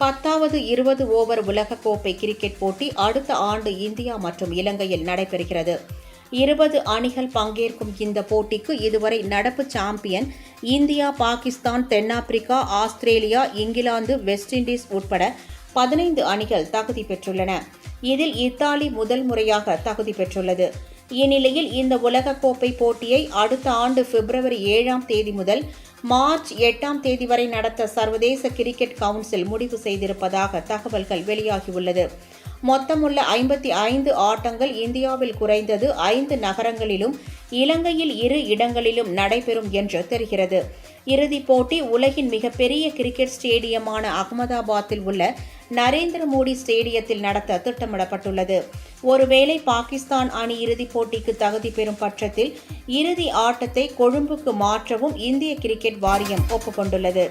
10வது 20 ஓவர் உலகக்கோப்பை கிரிக்கெட் போட்டி அடுத்த ஆண்டு இந்தியா மற்றும் இலங்கையில் நடைபெறுகிறது. 20 அணிகள் பங்கேற்கும் இந்த போட்டிக்கு இதுவரை நடப்பு சாம்பியன் இந்தியா, பாகிஸ்தான், தென்னாப்பிரிக்கா, ஆஸ்திரேலியா, இங்கிலாந்து, வெஸ்ட் இண்டீஸ் உட்பட 15 அணிகள் தகுதி பெற்றுள்ளன. இதில் இத்தாலி முதல் முறையாக தகுதி பெற்றுள்ளது. இந்நிலையில் இந்த உலகக்கோப்பை போட்டியை அடுத்த ஆண்டு பிப்ரவரி 7ஆம் தேதி முதல் மார்ச் 8ஆம் தேதி வரை நடத்த சர்வதேச கிரிக்கெட் கவுன்சில் முடிவு செய்திருப்பதாக தகவல்கள் வெளியாகியுள்ளது. மொத்தமுள்ள 55 ஆட்டங்கள் இந்தியாவில் குறைந்தது 5 நகரங்களிலும் இலங்கையில் 2 இடங்களிலும் நடைபெறும் என்று தெரிகிறது. இறுதிப் போட்டி உலகின் மிகப்பெரிய கிரிக்கெட் ஸ்டேடியமான அகமதாபாத்தில் உள்ள நரேந்திர மோடி ஸ்டேடியத்தில் நடத்த திட்டமிடப்பட்டுள்ளது. ஒருவேளை பாகிஸ்தான் அணி இறுதிப் போட்டிக்கு தகுதி பெறும் பட்சத்தில் இறுதி ஆட்டத்தை கொழும்புக்கு மாற்றவும் இந்திய கிரிக்கெட் வாரியம் ஒப்புக்கொண்டுள்ளது.